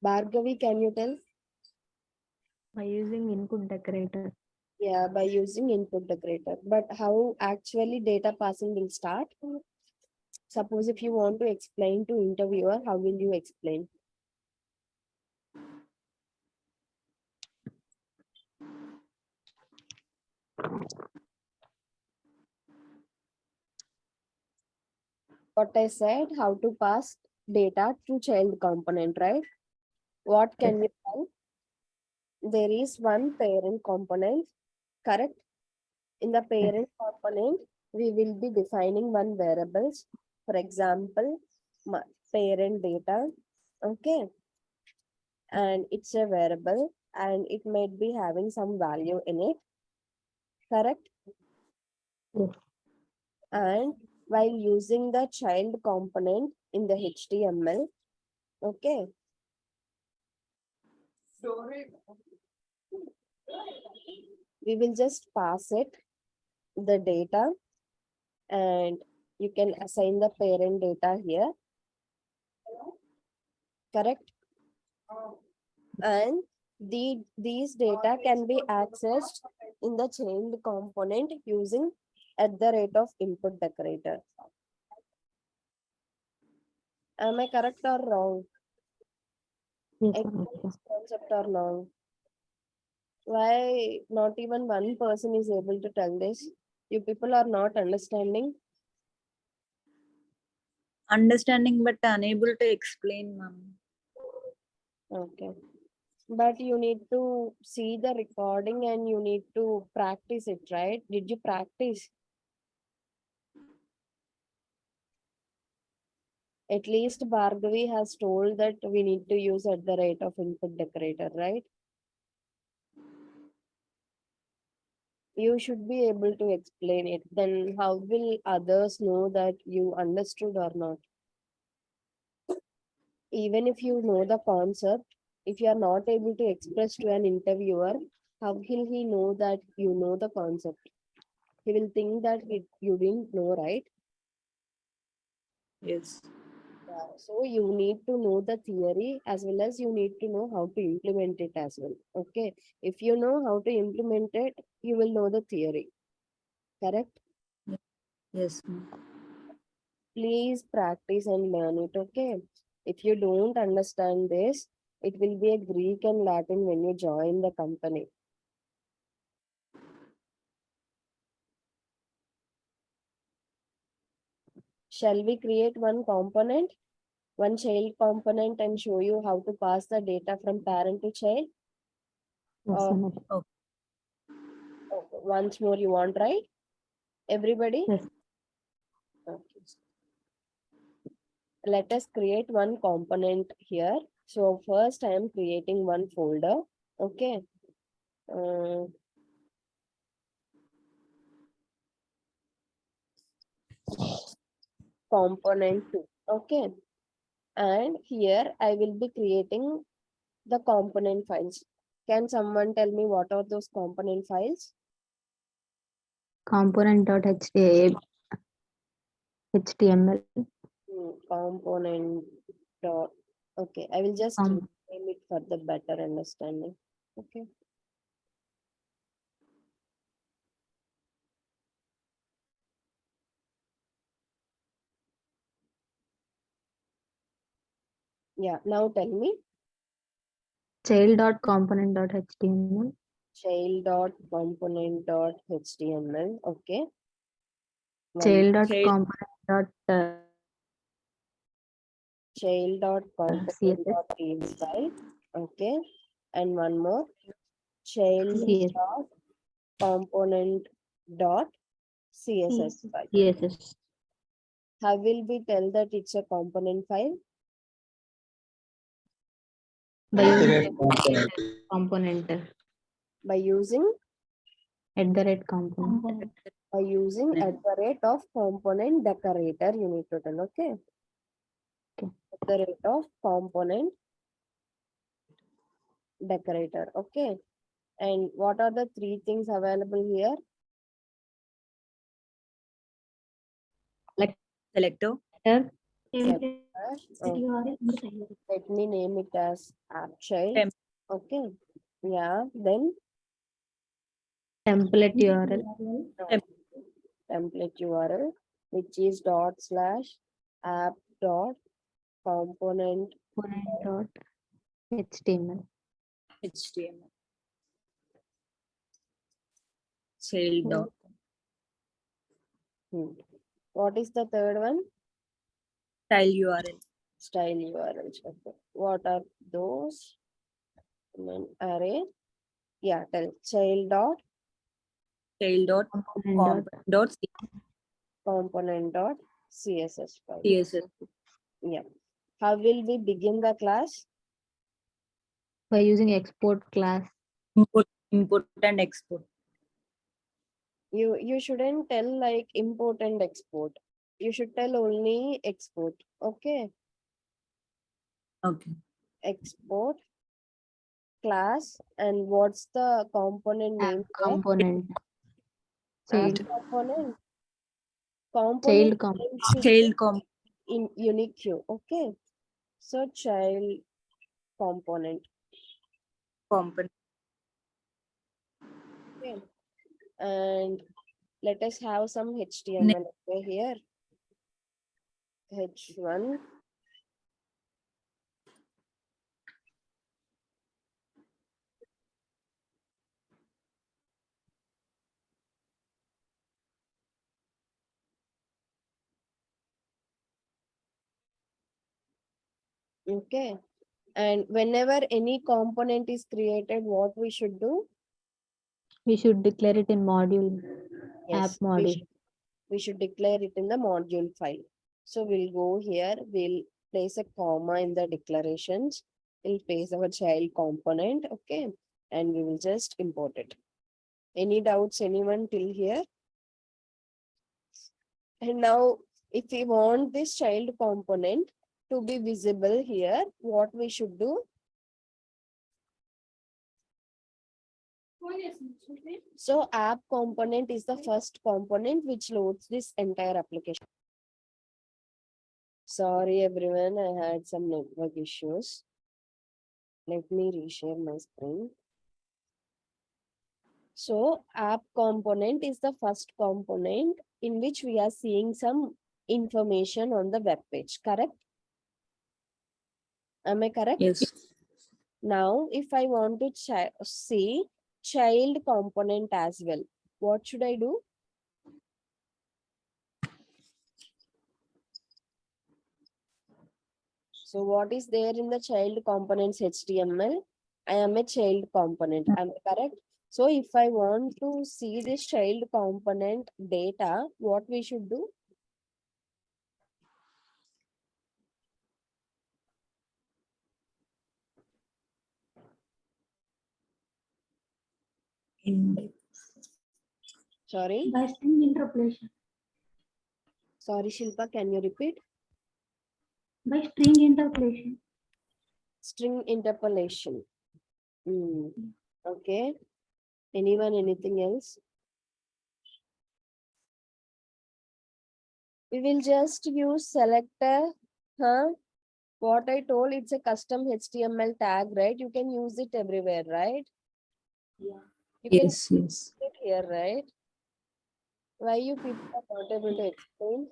Bhargavi, can you tell? By using input decorator. Yeah, by using input decorator. But how actually data passing will start? Suppose if you want to explain to interviewer, how will you explain? What I said, how to pass data to child component, right? What can you tell? There is one parent component, correct? In the parent component, we will be defining one variables. For example, parent data, okay? And it's a variable and it might be having some value in it, correct? Yes. And while using the child component in the HTML, okay, we will just pass it the data and you can assign the parent data here, correct? And these data can be accessed in the chained component using @ of input decorator. Am I correct or wrong? Yes, Explain this concept or no? Why not even one person is able to tell this? You people are not understanding. Understanding but unable to explain, ma'am. Okay. But you need to see the recording and you need to practice it, right? Did you practice? At least Bhargavi has told that we need to use @ of input decorator, right? You should be able to explain it. Then how will others know that you understood or not? Even if you know the concept, if you are not able to express to an interviewer, how will he know that you know the concept? He will think that you didn't know, right? Yes. Yeah. So you need to know the theory as well as you need to know how to implement it as well. Okay. If you know how to implement it, you will know the theory. Correct? Yes, ma'am. Please practice and learn it. Okay. If you don't understand this, it will be a Greek and Latin when you join the company. Shall we create one component, one child component, and show you how to pass the data from parent to child? Yes, Okay, once more you want, right? Everybody? yes. Okay. Let us create one component here. So first I am creating one folder. Okay. Component 2. Okay. And here I will be creating the component files. Can someone tell me what are those component files? Component.html. Component dot. Okay, I will just name it for the better understanding. Okay. Yeah, now tell me. Child.component.html. Child.component.html. Okay. Child.component.CSS. Child.component.txt file. Okay. And one more. CSS. Child.component.css file. CSS. How will we tell that it's a component file? By using component. By using component. by using @ of component decorator, you need to tell. Okay. @ of component decorator. Okay. And what are the 3 things available here? Selector. Let me name it as app child. Temp. Okay. Yeah. Then template URL, template URL, which is /app dot component HTML, HTML. Child dot. What is the third one? Style URL. Style URLs. Okay. What are those? Array. Yeah, tell child dot Child dot component component dot component dot CSS file. CSS. Yeah. How will we begin the class? by using export class. Input and export. You shouldn't tell like import and export. You should tell only export. Okay. Okay. Export class, and what's the component App name there? component, App child, component. Component child component, name should Child be in unique queue. Okay. So child component. component. Okay. And let us have some HTML over here. H1. Okay. And whenever any component is created, what we should do? we should declare it in module, app Yes, module. we should declare it in the module file. So we'll go here, we'll place a comma in the declarations. We'll place our child component, okay, and we will just import it. Any doubts, anyone till here? And now, if we want this child component to be visible here, what we should do? So app component is the first component which loads this entire application. Sorry everyone, I had some network issues. Let me reshare my screen. So app component is the first component in which we are seeing some information on the web page, correct? Am I correct? Yes. Now, if I want to see child component as well, what should I do? So what is there in the child components HTML? I am a child component. Am I correct? So if I want to see this child component data, what we should do? Sorry. By string interpolation. Sorry, Shilpa, can you repeat? By string interpolation. String interpolation. Okay. Anyone, anything else? We will just use selector. Huh? What I told, it's a custom HTML tag, right? You can use it everywhere, right? Yeah. You can Yes. Yes. use it here, right? Why you people are not able to explain?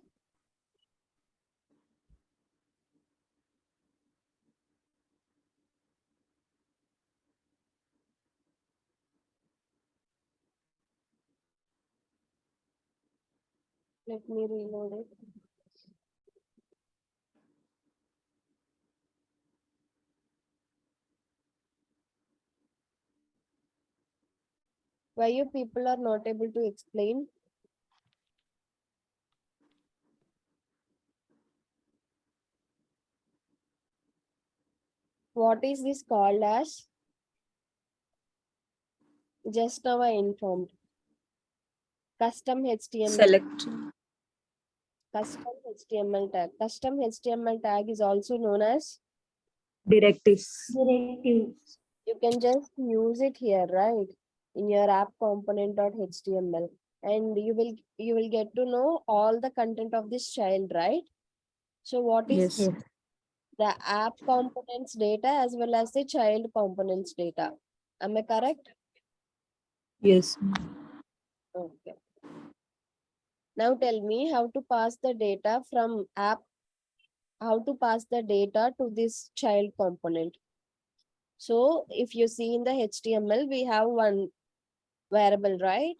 Let me reload it. Why you people are not able to explain? What is this called as? Just now I informed. Custom HTML. Select. Custom HTML tag. Custom HTML tag is also known as? Directives. Directives. You can just use it here, right? In your app component.html. And you will get to know all the content of this child, right? So what is Yes. Yes. the app components data as well as the child components data? Am I correct? Yes. Okay. Now tell me how to pass the data from app, how to pass the data to this child component. So if you see in the HTML, we have one variable, right?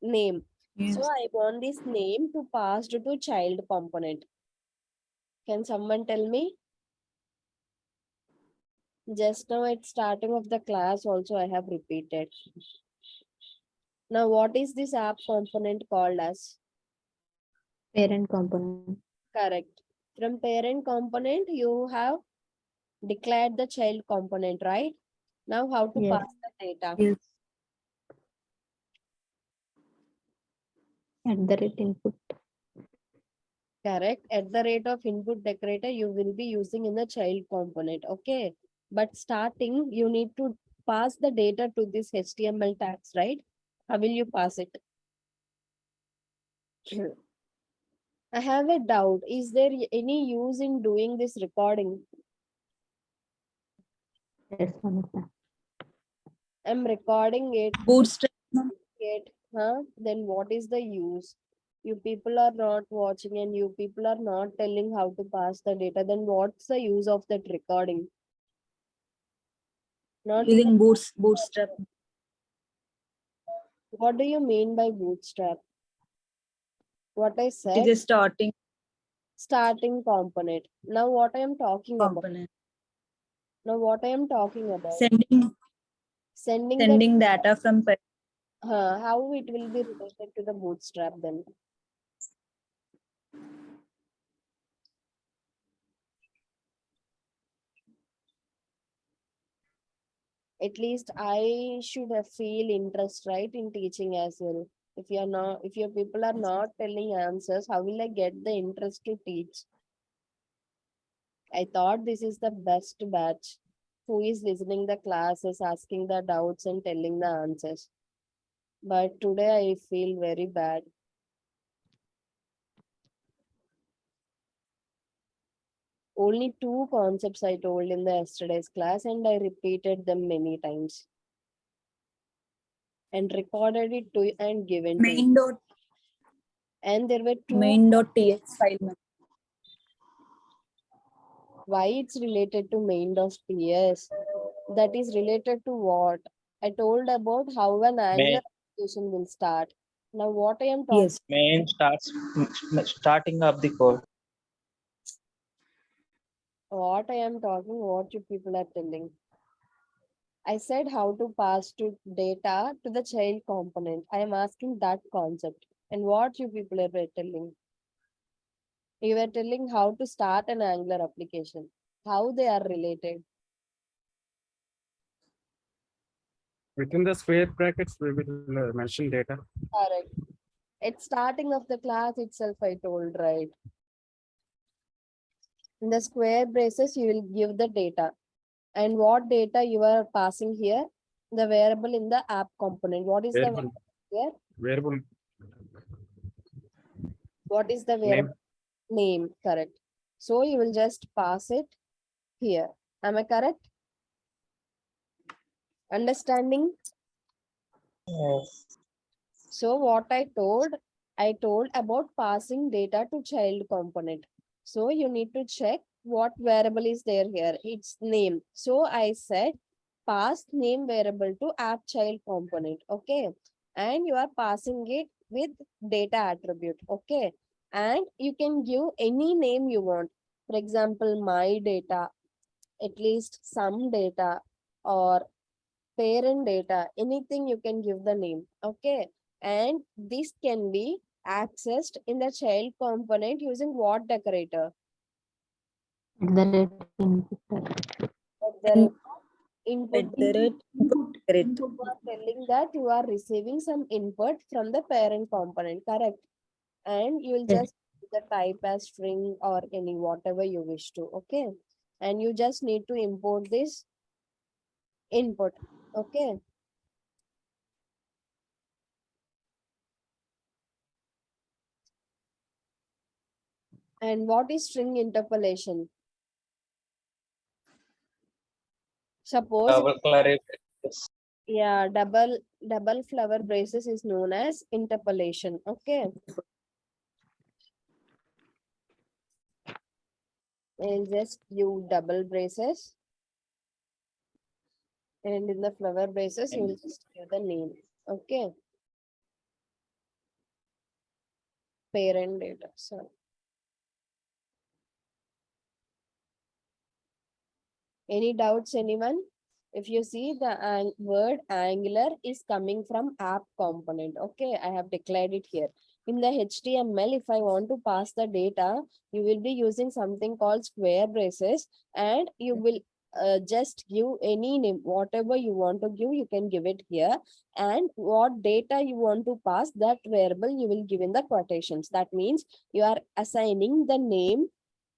Name. So Yes. I want this name to pass to child component. Can someone tell me? Just now at starting of the class also I have repeated. Now what is this app component called as? Parent component. Correct. From parent component you have declared the child component, right? Now how to Yes. pass the data? Yes. @ input. Correct. At the rate of input decorator you will be using in the child component. Okay. But starting you need to pass the data to this HTML tags, right? How will you pass it? I have a doubt. Is there any use in doing this recording? Yes, Vanessa. I'm recording it. Bootstrap. It, huh? Then what is the use? You people are not watching and you people are not telling how to pass the data. Then what's the use of that recording? Not even. Using bootstrap. What do you mean by bootstrap? What I It said, is a starting starting component. Now what I am talking about? component. Now what I am talking about? Sending Sending the sending data from how it will be related to the bootstrap then? At least I should have feel interest, right, in teaching as well. If you're not, if your people are not telling answers, how will I get the interest to teach? I thought this is the best batch who is listening the classes, asking the doubts and telling the answers. But today I feel very bad. Only two concepts I told in the yesterday's class and I repeated them many times and recorded it to and given to you. And there were two. main.txt file. Why it's related to main.ts? That is related to what? I told about how an Angular application will start. Now what I am talking, Yes. Main starting of the code. what you people are telling. I said how to pass to data to the child component. I am asking that concept. And what you people are telling? You were telling how to start an Angular application. How they are related. Within the square brackets, we will mention data. Correct. At starting of the class itself, I told, right? In the square braces, you will give the data. And what data you are passing here? The variable in the app component. What is the Variable, variable here? variable What is the variable? Name, correct. So you will just pass it here. Am I correct? Understanding? Yes. So what I told about passing data to child component. So you need to check what variable is there here. It's name. So I said pass name variable to app child component. Okay. And you are passing it with data attribute. Okay. And you can give any name you want. For example, my data, at least some data, or parent data, anything you can give the name. Okay. And this can be accessed in the child component using what decorator? @ input. At the rate of input. At the rate decorate. You are telling that you are receiving some input from the parent component, correct? And you will Yes. just the type as string or any whatever you wish to. Okay. And you just need to import this input. Okay. And what is string interpolation? Suppose, Double clarification. yeah, double flower braces is known as interpolation. Okay. I'll just use double braces. And in the flower braces, you will just give the name. Okay. Parent data. So, any doubts, anyone? If you see the word Angular is coming from app component. Okay, I have declared it here. In the HTML, if I want to pass the data, you will be using something called square braces, and you will just give any name, whatever you want to give, you can give it here. And what data you want to pass, that variable you will give in the quotations. That means you are assigning the name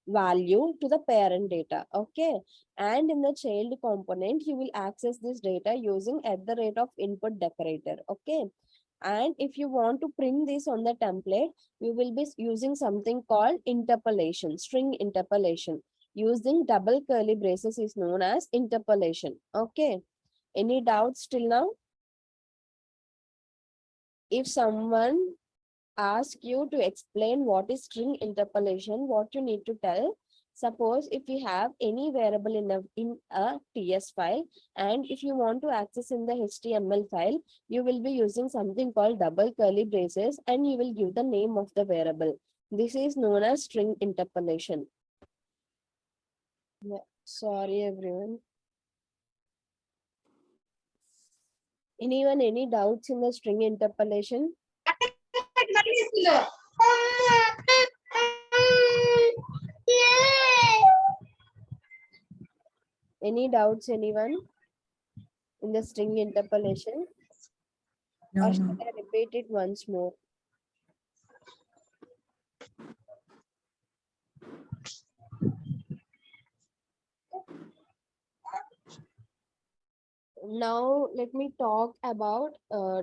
value to the parent data. Okay. And in the child component, you will access this data using @input decorator. Okay. And if you want to print this on the template, you will be using something called interpolation, string interpolation. Using double curly braces is known as interpolation. Okay. Any doubts till now? If someone ask you to explain what is string interpolation, what you need to tell. Suppose if we have any variable in a TS file, and if you want to access in the HTML file, you will be using something called double curly braces, and you will give the name of the variable. This is known as string interpolation. Yeah, sorry everyone. Anyone, any doubts in the string interpolation? Any doubts, anyone, in the string interpolation? No, Or should no. I repeat it once more? Now let me talk about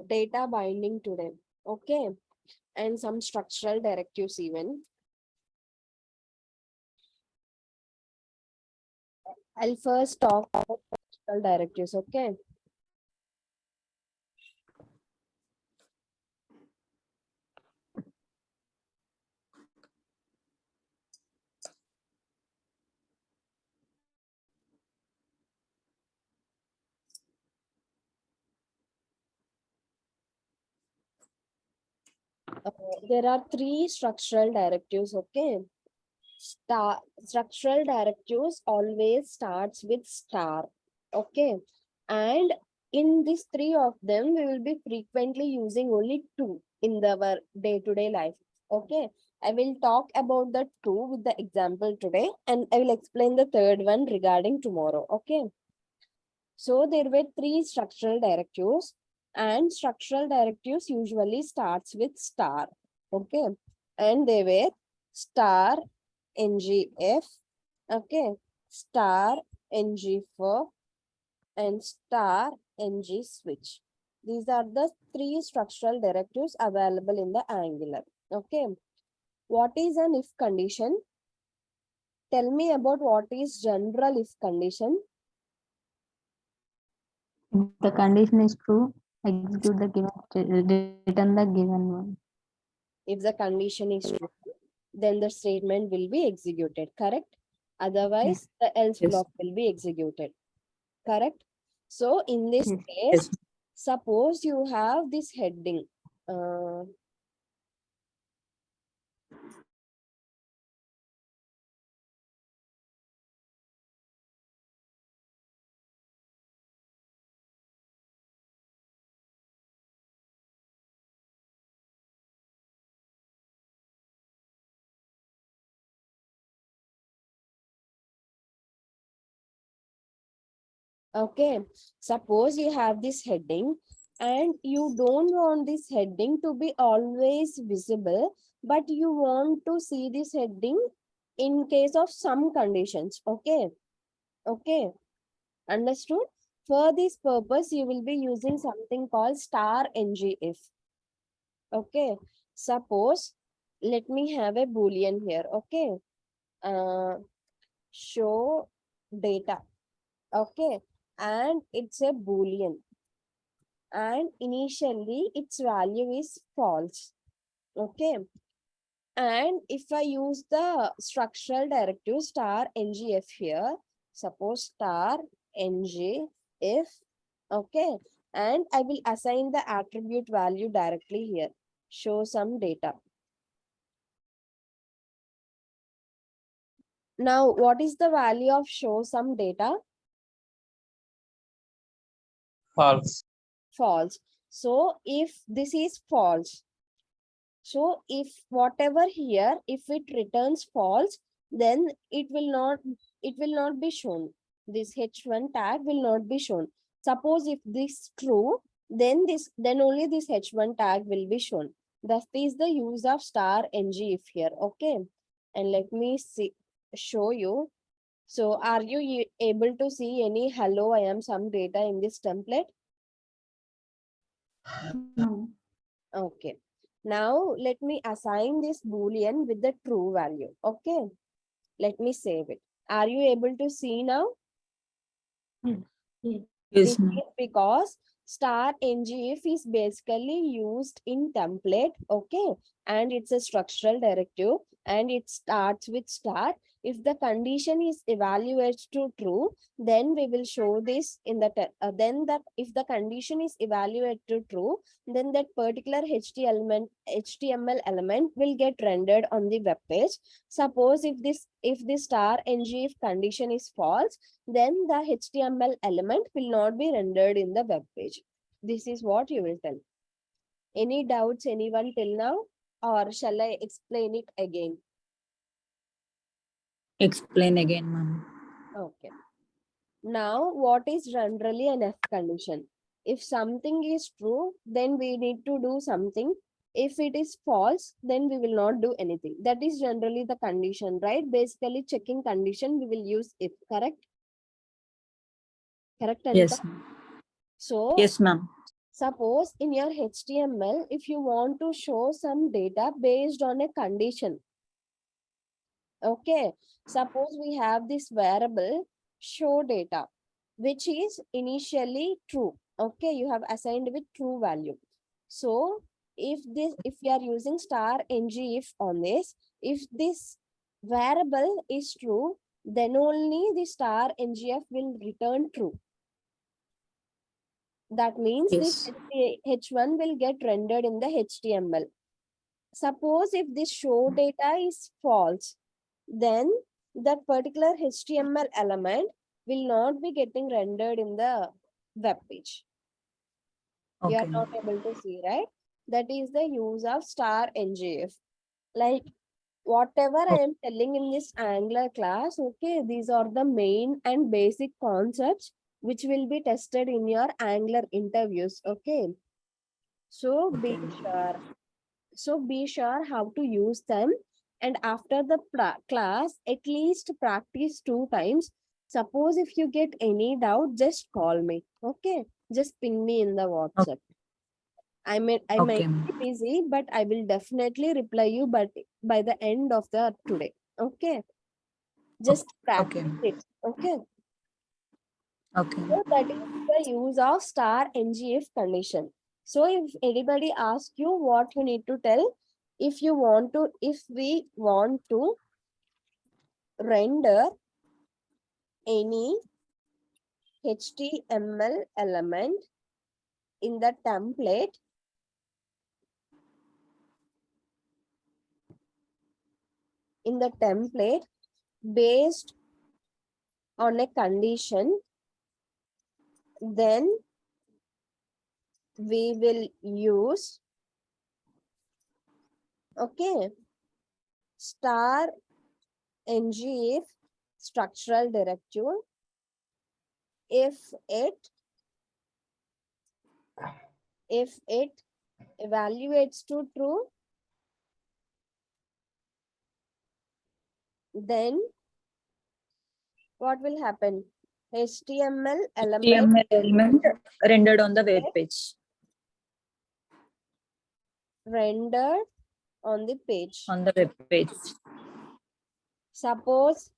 data binding today. Okay. And some structural directives even. I'll first talk about structural directives. Okay. There are three structural directives. Okay. Structural directives always starts with star. Okay. And in these three of them, we will be frequently using only two in our day-to-day life. Okay. I will talk about the two with the example today, and I will explain the third one regarding tomorrow. Okay. So there were three structural directives, and structural directives usually starts with star. Okay. And they were star ngf, okay, star ngfor, and star ng switch. These are the three structural directives available in the Angular. Okay. What is an if condition? Tell me about what is general if condition. If the condition is true, execute the return the given one. If the condition is true, then the statement will be executed, correct? Otherwise, the else Yes. block will be executed, correct? So in this Yes. case, suppose you have this heading. Okay, suppose you have this heading and you don't want this heading to be always visible, but you want to see this heading in case of some conditions. Okay, okay, understood? For this purpose, you will be using something called star ngif. Okay, suppose let me have a boolean here. Okay. Show data. Okay. And it's a boolean. And initially its value is false. Okay. And if I use the structural directive star ngf here, suppose star ngf, okay, and I will assign the attribute value directly here. Show some data. Now, what is the value of show some data? False. False. So if this is false, so if whatever here, if it returns false, then it will not be shown. This h1 tag will not be shown. Suppose if this true, then only this h1 tag will be shown. That is the use of star ngif here. Okay. And let me show you. So are you able to see any hello, I am some data in this template? No. Okay. Now let me assign this boolean with the true value. Okay. Let me save it. Are you able to see now? Yes. Yes, This ma'am. is because star ngif is basically used in template. Okay. And it's a structural directive and it starts with star. If the condition is evaluated to true, then we will show this in the then that if the condition is evaluated to true, then that particular HTML element will get rendered on the web page. Suppose if this star ngif condition is false, then the HTML element will not be rendered in the web page. This is what you will tell. Any doubts, anyone till now? Or shall I explain it again? Explain again, ma'am. Okay. Now, what is generally an if condition? If something is true, then we need to do something. If it is false, then we will not do anything. That is generally the condition, right? Basically, checking condition, we will use if, correct? Correct, Anita? Yes, ma'am. So, Yes, ma'am. suppose in your HTML, if you want to show some data based on a condition, okay, suppose we have this variable show data, which is initially true. Okay, you have assigned with true value. So if you are using star ngif on this, if this variable is true, then only the star ngf will return true. That means this Yes. h1 will get rendered in the HTML. Suppose if this show data is false, then that particular HTML element will not be getting rendered in the web page. You Okay, are not ma'am. able to see, right? That is the use of star ngif. Like whatever I am telling in this Angular class, okay, these are the main and basic concepts which will be tested in your Angular interviews. Okay. So Okay, ma'am. be sure how to use them, and after the class at least practice 2 times. Suppose if you get any doubt, just call me. Okay, just ping me in the WhatsApp. I might Okay, be ma'am. busy, but I will definitely reply you, but by the end of the today. Okay, just Okay, practice ma'am. it. Okay. Okay. So that is the use of star ngif condition. So if anybody asks you, what you need to tell, if we want to render any HTML element in the template, based on a condition, then we will use, okay, star ngif structural directive if it evaluates to true, then what will happen? HTML element HTML element rendered on the web page. rendered on the page. On the web page. Suppose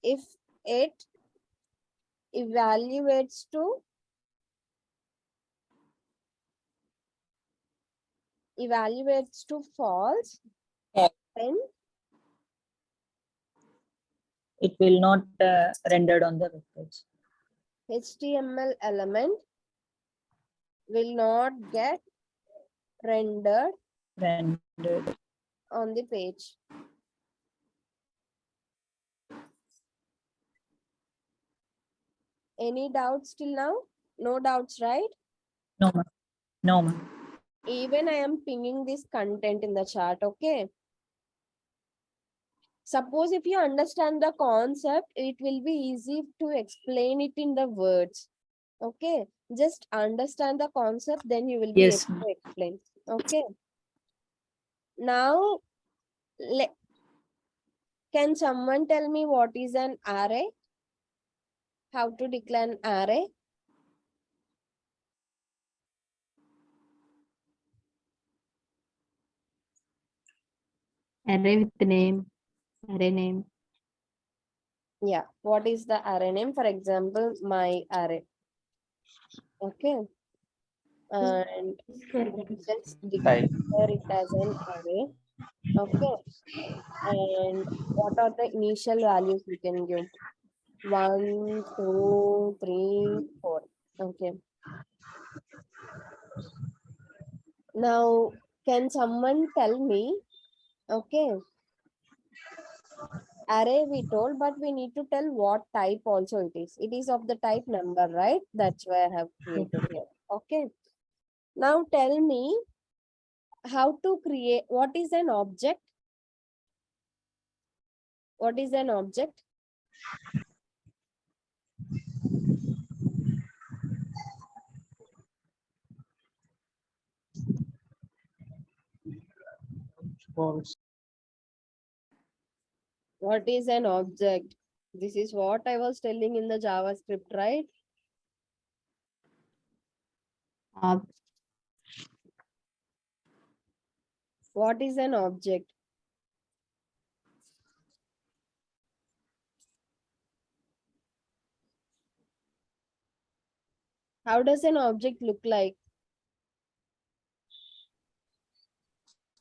if it evaluates to false, Yeah. then It will not rendered on the web page. HTML element will not get rendered Rendered. on the page. Any doubts till now? No doubts, right? No, ma'am. No, ma'am. Even I am pinging this content in the chat, okay? Suppose if you understand the concept, it will be easy to explain it in the words. Okay, just understand the concept, then you will be Yes, able to explain. Okay. Now, can someone tell me what is an array? How to declare an array? Array with name. Array name. Yeah, what is the array name? For example, my array. Okay. And just declare it as an array. Okay. And what are the initial values we can give? 1, 2, 3, 4. Okay. Now, can someone tell me? Okay. Array we told, but we need to tell what type also it is. It is of the type number, right? That's why I have created here. Okay. Now tell me how to create, what is an object? What is an object? False. What is an object? This is what I was telling in the JavaScript, right? Ob- What is an object? How does an object look like?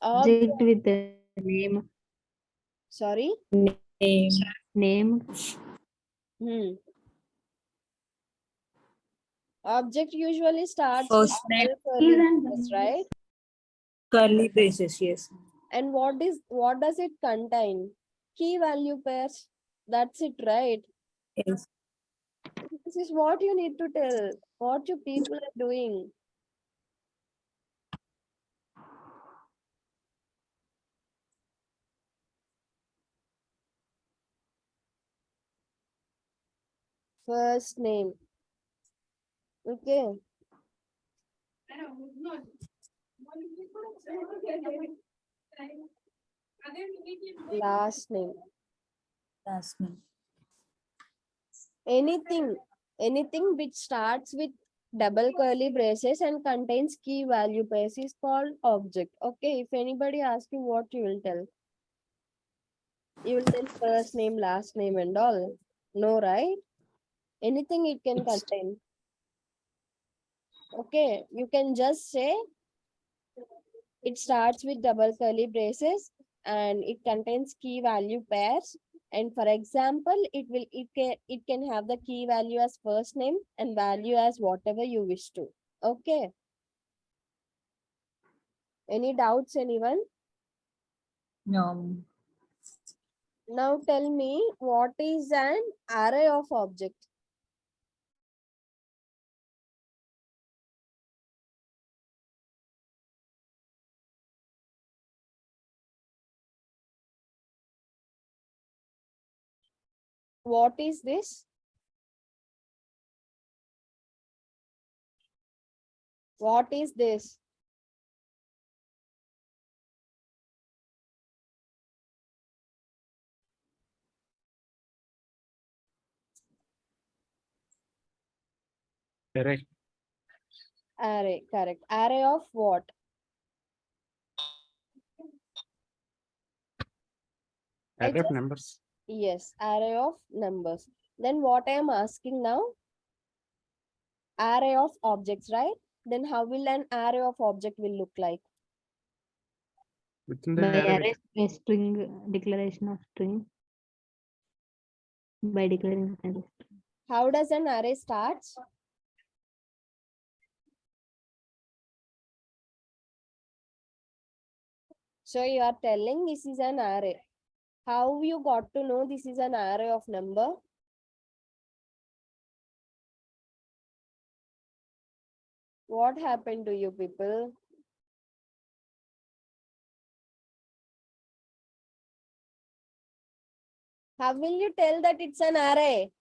Object with a name. Sorry? Name. Name. Object usually starts First with name. curly braces, right? Curly braces. Yes. And what does it contain? Key value pairs. That's it, right? Yes. This is what you need to tell. What you people are doing. First name. Okay. Last name. Last name. Anything which starts with double curly braces and contains key value pairs is called object. Okay, if anybody asks you, what you will tell? You will tell first name, last name and all. No, right? Anything it can contain. Okay, you can just say it starts with double curly braces and it contains key value pairs. And for example, it can have the key value as first name and value as whatever you wish to. Okay. Any doubts, anyone? No. Now tell me, what is an array of object? What is this? What is this? Array. Array, correct. Array of what? I Array of just- numbers. Yes, array of numbers. Then what I am asking now? Array of objects, right? Then how will an array of object will look like? Within the By array, array a string declaration of string. By declaring array. How does an array start? So you are telling this is an array. How you got to know this is an array of number? What happened to you people? How will you tell that it's an array?